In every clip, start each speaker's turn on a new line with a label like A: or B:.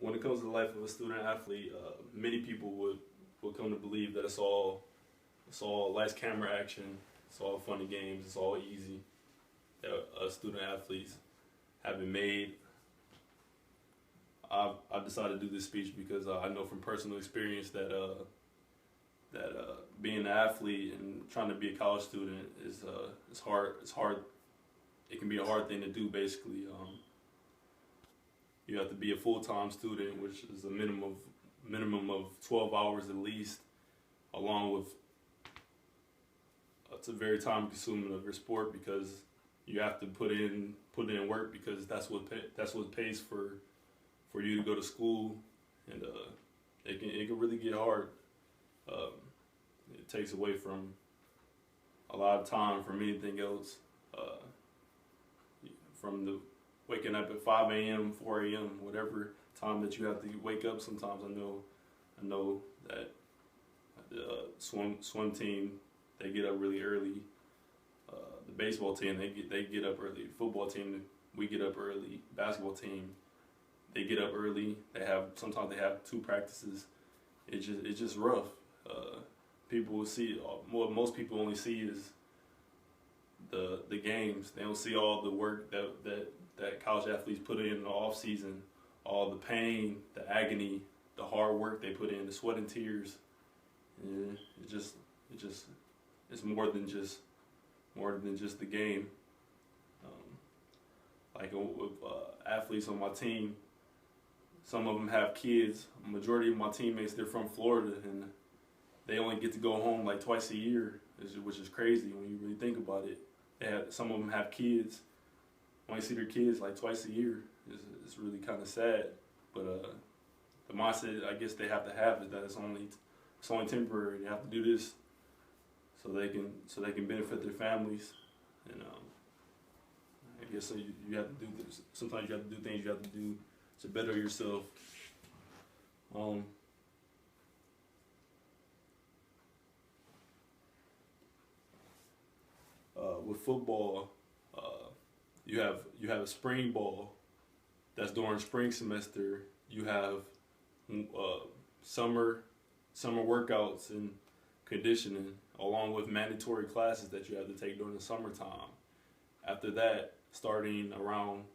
A: when it comes to the life of a student athlete, many people would come to believe that it's all lights, camera, action, it's all fun and games, it's all easy. That student athletes have been made. I've decided to do this speech because I know from personal experience that being an athlete and trying to be a college student is hard. It's hard. It can be a hard thing to do. Basically, you have to be a full-time student, which is a minimum of 12 hours at least, along with it's a very time-consuming of your sport because you have to put in work because that's what pays for you to go to school, and it can really get hard. It takes away from a lot of time from anything else. From the waking up at 5 a.m., 4 a.m., whatever time that you have to wake up. Sometimes I know that the swim team, they get up really early. The baseball team, they get up early. Football team, we get up early. Basketball team, they get up early. Sometimes they have 2 practices. It's just rough. People will see what most people only see is the games. They don't see all the work that college athletes put in the off season, all the pain, the agony, the hard work they put in, the sweat and tears. And it's more than just the game. Like with athletes on my team, some of them have kids. A majority of my teammates, they're from Florida, and they only get to go home like twice a year, which is crazy when you really think about it. Some of them have kids, only see their kids like twice a year. It's really kind of sad, but the mindset I guess they have to have is that it's only temporary. They have to do this so they can benefit their families, and I guess so you have to do this. Sometimes you have to do things you have to do to better yourself. With football, you have a spring ball that's during spring semester. You have summer workouts and conditioning, along with mandatory classes that you have to take during the summertime. After that, starting around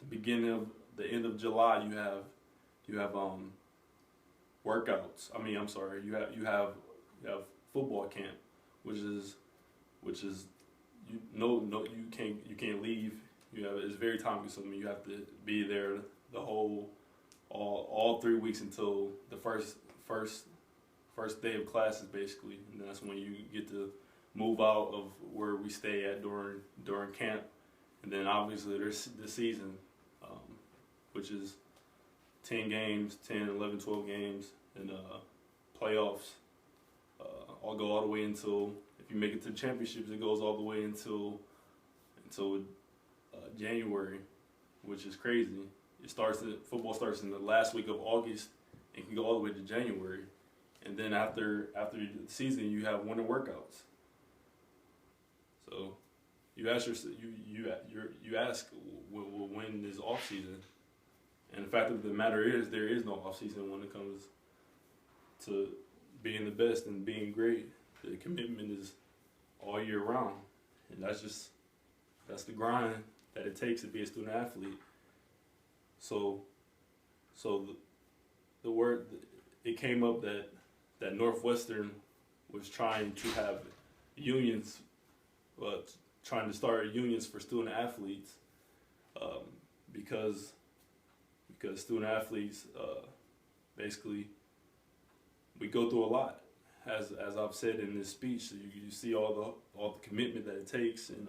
A: the end of July, you have workouts. You have football camp, which is you can't leave. It's very time consuming. You have to be there all 3 weeks until the first day of classes, basically, and that's when you get to move out of where we stay at during camp. And then obviously there's the season, which is 10 games, 10, 11, 12 games, and playoffs. I'll go all the way until, if you make it to the championships, it goes all the way until January, which is crazy. Football starts in the last week of August and can go all the way to January. And then after the season, you have winter workouts. So you ask when is off season, and the fact of the matter is there is no off season when it comes to being the best and being great. The commitment is all year round, and that's the grind that it takes to be a student athlete. So the word, it came up that Northwestern was trying to have unions, trying to start unions for student athletes, because student athletes, basically, we go through a lot. As I've said in this speech, you see all the commitment that it takes, and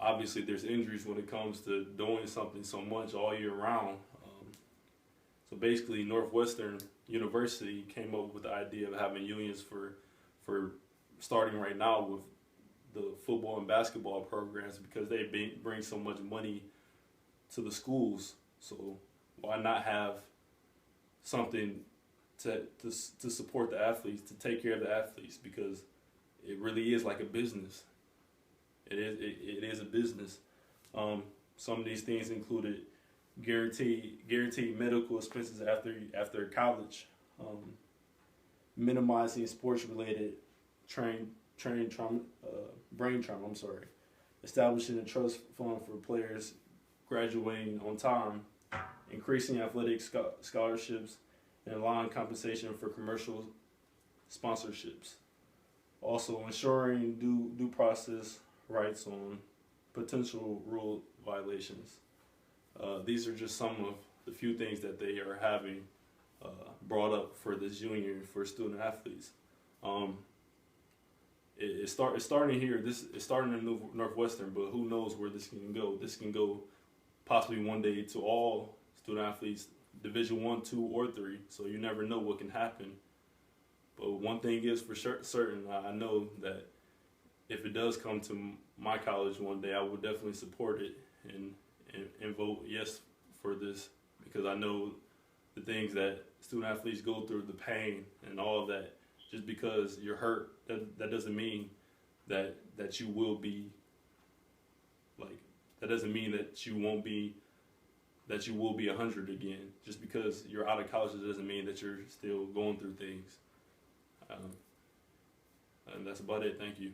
A: obviously there's injuries when it comes to doing something so much all year round. So basically, Northwestern University came up with the idea of having unions for starting right now with the football and basketball programs, because they bring so much money to the schools. So why not have something to support the athletes, to take care of the athletes, because it really is like a business. It is a business. Some of these things included guaranteed medical expenses after college, minimizing sports related train trauma, brain trauma. I'm sorry, establishing a trust fund for players graduating on time, increasing athletic scholarships, and allowing compensation for commercial sponsorships. Also, ensuring due process rights on potential rule violations. These are just some of the few things that they are having brought up for this union for student athletes. It's starting here. This is starting in Northwestern, but who knows where this can go? This can go possibly one day to all student athletes, Division 1, 2, or 3. So you never know what can happen. But one thing is for certain, I know that if it does come to my college one day, I will definitely support it and vote yes for this, because I know the things that student athletes go through, the pain and all of that. Just because you're hurt, that doesn't mean that you will be like, that doesn't mean that you won't be, that you will be 100 again. Just because you're out of college, it doesn't mean that you're still going through things. And that's about it. Thank you.